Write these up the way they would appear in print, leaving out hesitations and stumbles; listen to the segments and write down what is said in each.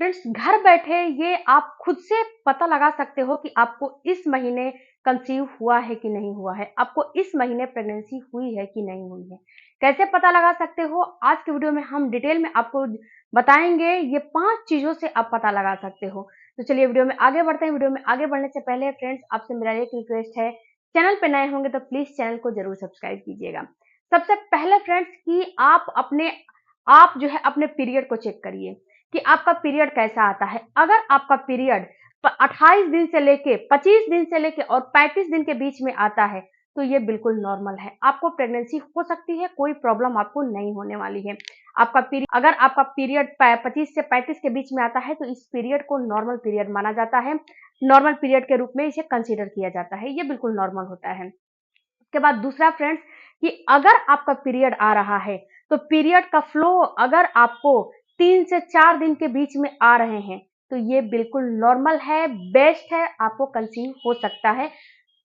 Friends, घर बैठे ये आप खुद से पता लगा सकते हो कि आपको इस महीने कंसीव हुआ है कि नहीं हुआ है, आपको इस महीने प्रेगनेंसी हुई है कि नहीं हुई है। कैसे पता लगा सकते हो? आज के वीडियो में हम डिटेल में आपको बताएंगे। ये 5 चीज़ों से आप पता लगा सकते हो। तो चलिए वीडियो में आगे बढ़ते हैं। वीडियो में आगे बढ़ने से पहले फ्रेंड्स, आपसे मेरा एक रिक्वेस्ट है, चैनल पे नए होंगे तो प्लीज़ चैनल को ज़रूर सब्सक्राइब कीजिएगा। सबसे पहले फ्रेंड्स कि आप जो है अपने पीरियड को चेक करिए कि आपका पीरियड कैसा आता है। अगर आपका पीरियड 28 दिन से लेके 25 दिन से लेके और 35 दिन के बीच में आता है, तो ये बिल्कुल नॉर्मल है। आपको प्रेगनेंसी हो सकती है, कोई प्रॉब्लम आपको नहीं होने वाली है। अगर आपका पीरियड 25 से 35 के बीच में आता है, तो इस पीरियड को नॉर्मल पीरियड माना जाता है। नॉर्मल पीरियड के रूप में इसे कंसीडर किया जाता है। ये बिल्कुल नॉर्मल होता है। उसके बाद दूसरा फ्रेंड्स कि अगर आपका पीरियड आ रहा है, तो पीरियड का फ्लो अगर आपको 3 से 4 दिन के बीच में आ रहे हैं, तो ये बिल्कुल नॉर्मल है, बेस्ट है, आपको कंसीव हो सकता है।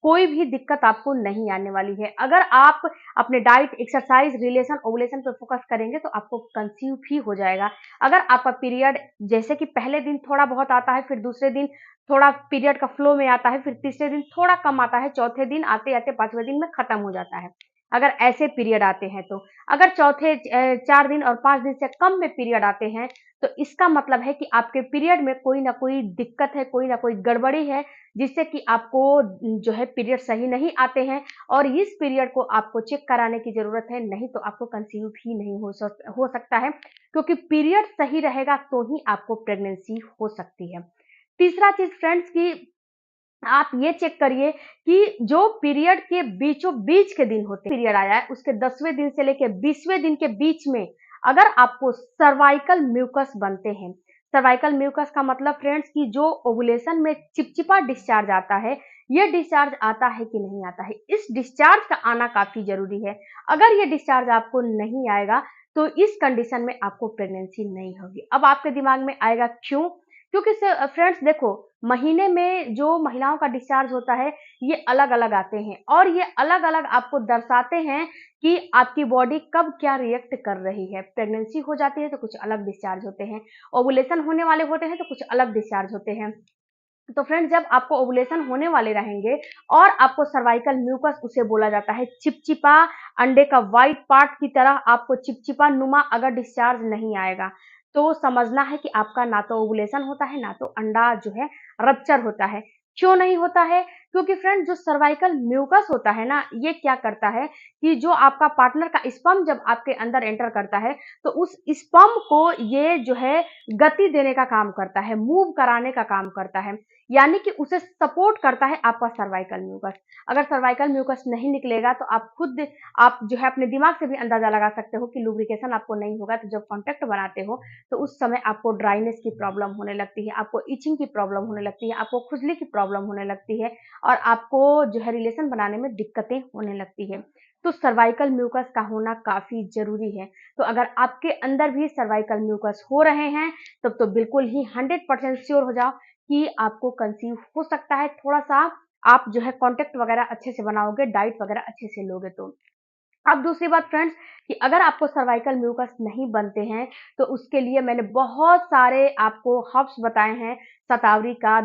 कोई भी दिक्कत आपको नहीं आने वाली है। अगर आप अपने डाइट, एक्सरसाइज, रिलेशन, ओवुलेशन पे फोकस करेंगे तो आपको कंसीव भी हो जाएगा। अगर आपका पीरियड जैसे कि पहले दिन थोड़ा बहुत आता है, फिर दूसरे दिन थोड़ा पीरियड का फ्लो में आता है, फिर तीसरे दिन थोड़ा कम आता है, चौथे दिन आते-आते 5वें दिन में खत्म हो जाता है। अगर ऐसे पीरियड आते हैं तो। अगर चौथे 4 दिन और 5 दिन से कम में पीरियड आते हैं, तो इसका मतलब है कि आपके पीरियड में कोई ना कोई दिक्कत है, कोई ना कोई गड़बड़ी है, जिससे कि आपको जो है पीरियड सही नहीं आते हैं और इस पीरियड को आपको चेक कराने की ज़रूरत है, नहीं तो आपको कंसीव भी नहीं हो सकता है, क्योंकि पीरियड सही रहेगा तो ही आपको प्रेगनेंसी हो सकती है। तीसरा चीज़ फ्रेंड्स कि आप ये चेक करिए कि जो पीरियड के बीचों बीच के दिन होते हैं, पीरियड आया है उसके 10वें दिन से लेके 20वें दिन के बीच में अगर आपको सर्वाइकल म्यूकस बनते हैं। सर्वाइकल म्यूकस का मतलब फ्रेंड्स कि जो ओवुलेशन में चिपचिपा डिस्चार्ज आता है, ये डिस्चार्ज आता है कि नहीं आता है। इस डिस्चार्ज का आना काफी जरूरी है। अगर ये डिस्चार्ज आपको नहीं आएगा, तो इस कंडीशन में आपको प्रेगनेंसी नहीं होगी। अब आपके दिमाग में आएगा क्यों? क्योंकि फ्रेंड्स देखो, महीने में जो महिलाओं का डिस्चार्ज होता है, ये अलग-अलग आते हैं और ये अलग-अलग आपको दर्शाते हैं कि आपकी बॉडी कब क्या रिएक्ट कर रही है। प्रेगनेंसी हो जाती है तो कुछ अलग डिस्चार्ज होते हैं, ओवुलेशन होने वाले होते हैं तो कुछ अलग डिस्चार्ज होते हैं। तो फ्रेंड्स, जब आपको ओवुलेशन होने वाले रहेंगे और आपको सर्वाइकल म्यूकस उसे बोला जाता है, चिपचिपा अंडे का व्हाइट पार्ट की तरह आपको चिपचिपा नुमा अगर डिस्चार्ज नहीं आएगा, तो समझना है कि आपका ना तो ओवुलेशन होता है, ना तो अंडा जो है रप्चर होता है। क्यों नहीं होता है? क्योंकि फ्रेंड जो सर्वाइकल म्यूकस होता है ना, ये क्या करता है कि जो आपका पार्टनर का स्पर्म जब आपके अंदर एंटर करता है, तो उस स्पर्म को ये जो है गति देने का काम करता है, मूव कराने का काम करता है। यानी कि उसे सपोर्ट करता है आपका सर्वाइकल म्यूकस। अगर सर्वाइकल म्यूकस नहीं निकलेगा तो आप जो है अपने दिमाग से भी अंदाजा लगा सकते हो कि लुब्रिकेशन आपको नहीं होगा, तो जब कॉन्टैक्ट बनाते हो तो उस समय आपको ड्राइनेस की प्रॉब्लम होने लगती है, आपको इचिंग की प्रॉब्लम होने लगती है, आपको खुजली की प्रॉब्लम होने लगती है और आपको जो है रिलेशन बनाने में दिक्कतें होने लगती है। तो सर्वाइकल म्यूकस का होना काफी जरूरी है। तो अगर आपके अंदर भी सर्वाइकल म्यूकस हो रहे हैं, तब तो बिल्कुल ही 100% श्योर हो जाओ कि आपको कंसीव हो सकता है। थोड़ा-सा आप जो है कॉन्टैक्ट वगैरह अच्छे से बनाओगे, डाइट वगैरह अच्छे से लोगे तो। अब दूसरी बात फ्रेंड्स कि अगर आपको सर्वाइकल म्यूकस नहीं बनते हैं, तो उसके लिए मैंने बहुत सारे आपको हर्ब्स बताए हैं। शतावरी का,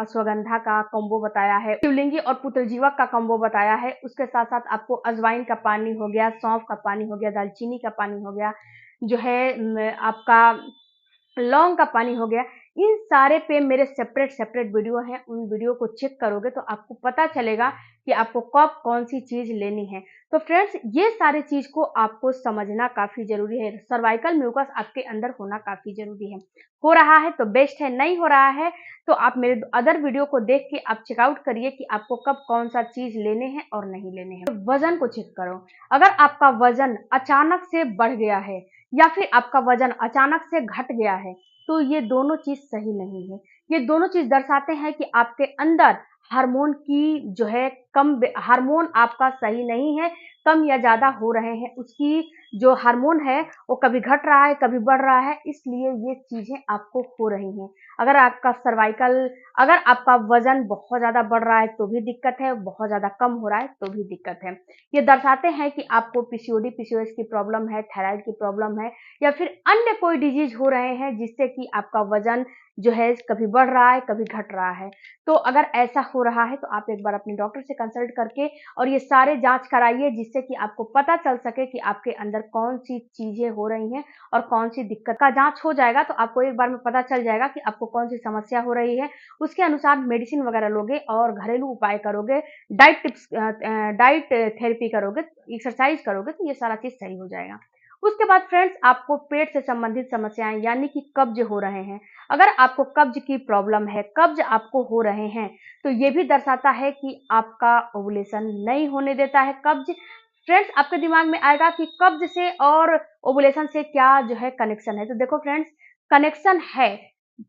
अश्वगंधा का कॉम्बो बताया है, शिवलिंगी और पुत्रजीवक का कॉम्बो बताया है। उसके साथ-साथ आपको अजवाइन का पानी हो गया, सौंफ का पानी हो गया, दालचीनी का पानी हो गया, जो है आपका लौंग का पानी हो गया। इन सारे पे मेरे सेपरेट वीडियो हैं, उन वीडियो को चेक करोगे तो आपको पता चलेगा कि आपको कब कौन-सी चीज़ लेनी है। तो फ्रेंड्स, ये सारी चीज़ को आपको समझना काफ़ी ज़रूरी है। सर्वाइकल म्यूकस आपके अंदर होना काफ़ी ज़रूरी है। हो रहा है तो बेस्ट है, नहीं हो रहा है तो आप मेरे अदर वीडियो को देख के आप चेकआउट करिए कि आपको कब कौन-सा चीज़ लेने हैं और नहीं लेने हैं। वज़न को चेक करो। अगर आपका वज़न अचानक से बढ़ गया है या फिर आपका वज़न अचानक से घट गया है, तो ये दोनों चीज़ सही नहीं है। ये दोनों चीज़ दर्शाते हैं कि आपके अंदर हार्मोन की जो है कम हार्मोन आपका सही नहीं है, कम या ज़्यादा हो रहे हैं, उसकी जो हार्मोन है वो कभी घट रहा है, कभी बढ़ रहा है, इसलिए ये चीज़ें आपको हो रही हैं। अगर आपका सर्वाइकल अगर आपका वज़न बहुत ज़्यादा बढ़ रहा है तो भी दिक्कत है, बहुत ज़्यादा कम हो रहा है तो भी दिक्कत है। ये दर्शाते हैं कि आपको पीसीओडी, पीसीओएस की प्रॉब्लम है, थायराइड की प्रॉब्लम है या फिर अन्य कोई डिजीज़ हो रहे हैं जिससे कि आपका वज़न जो है कभी बढ़ रहा है, कभी घट रहा है। तो अगर ऐसा हो रहा है तो आप एक बार अपने डॉक्टर से कंसल्ट करके और ये सारे जाँच कराइए, जिससे कि आपको पता चल सके कि आपके अंदर कौन-सी चीज़ें हो रही हैं और कौन-सी दिक्कत का जाँच हो जाएगा तो आपको एक बार में पता चल जाएगा कि आपको कौन-सी समस्या हो रही है। उसके अनुसार मेडिसिन वगैरह लोगे और घरेलू उपाय करोगे, डाइट थेरेपी करोगे, एक्सरसाइज़ करोगे तो ये सारा चीज़ सही हो जाएगा। उसके बाद फ्रेंड्स, आपको पेट से संबंधित समस्याएँ यानी कि कब्ज़ हो रहे हैं। अगर आपको कब्ज़ की प्रॉब्लम है, कब्ज़ आपको हो रहे हैं, तो ये भी दर्शाता है कि आपका ओव्यूलेशन नहीं होने देता है कब्ज़। फ्रेंड्स, आपके दिमाग में आएगा कि कब्ज़ से और ओव्यूलेशन से क्या जो है कनेक्शन है? तो देखो फ्रेंड्स, कनेक्शन है।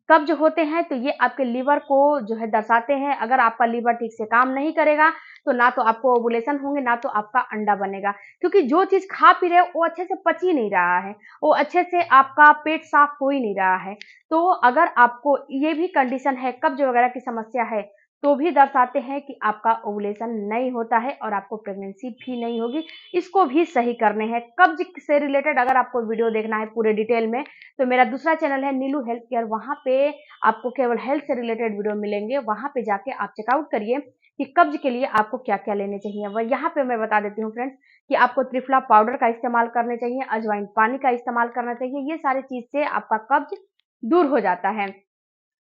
कब्ज़ होते हैं तो ये आपके लीवर को जो है दर्शाते हैं। अगर आपका लीवर ठीक से काम नहीं करेगा, तो ना तो आपको ओव्यूलेशन होंगे, ना तो आपका अंडा बनेगा। क्योंकि जो चीज़ खा पी रहे हो वो अच्छे से पच ही नहीं रहा है, वो अच्छे से आपका पेट साफ हो ही नहीं रहा है। तो अगर आपको ये भी कंडीशन है, कब्ज़ वगैरह की समस्या है, तो भी दर्शाते हैं कि आपका ओव्यूलेशन नहीं होता है और आपको प्रेगनेंसी भी नहीं होगी। इसको भी सही करने हैं। कब्ज़ से रिलेटेड अगर आपको वीडियो देखना है पूरे डिटेल में, तो मेरा दूसरा चैनल है नीलू हेल्थ केयर, वहाँ पे आपको केवल हेल्थ से रिलेटेड वीडियो मिलेंगे। वहाँ पे जाके आप चेकआउट करिए कि कब्ज़ के लिए आपको क्या-क्या लेने चाहिए। वह यहाँ पे मैं बता देती हूँ फ्रेंड्स कि आपको त्रिफला पाउडर का इस्तेमाल करने चाहिए, अजवाइन पानी का इस्तेमाल करना चाहिए। ये सारी चीज़ से आपका कब्ज़ दूर हो जाता है।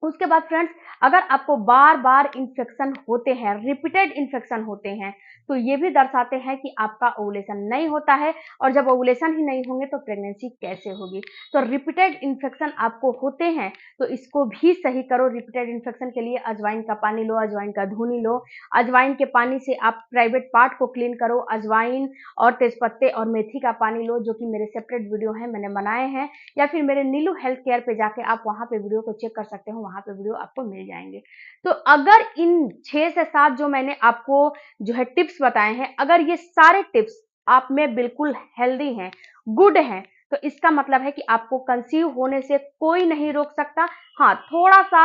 उसके बाद फ्रेंड्स, अगर आपको बार-बार इन्फेक्शन होते हैं, रिपीटेड इन्फेक्शन होते हैं, तो ये भी दर्शाते हैं कि आपका ओव्यूलेशन नहीं होता है और जब ओव्यूलेशन ही नहीं होंगे तो प्रेगनेंसी कैसे होगी? तो रिपीटेड इन्फेक्शन आपको होते हैं, तो इसको भी सही करो। रिपीटेड इन्फेक्शन के लिए अजवाइन का पानी लो, अजवाइन का धुनी लो। अजवाइन के पानी से आप प्राइवेट पार्ट को क्लीन करो। अजवाइन और तेजपत्ते और मेथी का पानी लो, जो कि मेरे सेपरेट वीडियो हैं, मैंने बनाए हैं, या फिर मेरे नीलू हेल्थ केयर पे जाके आप वहाँ पे वीडियो को चेक कर सकते हो, वहाँ पे वीडियो आपको मिल जाएँगे। तो अगर इन 6 से 7 जो मैंने आपको जो है टिप्स बताए हैं, अगर ये सारे टिप्स आप में बिल्कुल हेल्दी हैं, गुड हैं, तो इसका मतलब है कि आपको कंसीव होने से कोई नहीं रोक सकता। हाँ, थोड़ा-सा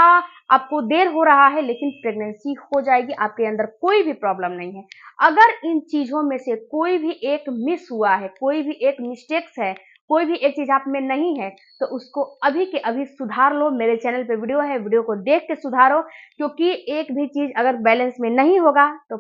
आपको देर हो रहा है लेकिन प्रेगनेंसी हो जाएगी, आपके अंदर कोई भी प्रॉब्लम नहीं है। अगर इन चीज़ों में से कोई भी एक मिस हुआ है, कोई भी एक मिस्टेक्स है, कोई भी एक चीज़ आप में नहीं है, तो उसको अभी के अभी सुधार लो। मेरे चैनल पे वीडियो है, वीडियो को देख के सुधारो, क्योंकि एक भी चीज़ अगर बैलेंस में नहीं होगा तो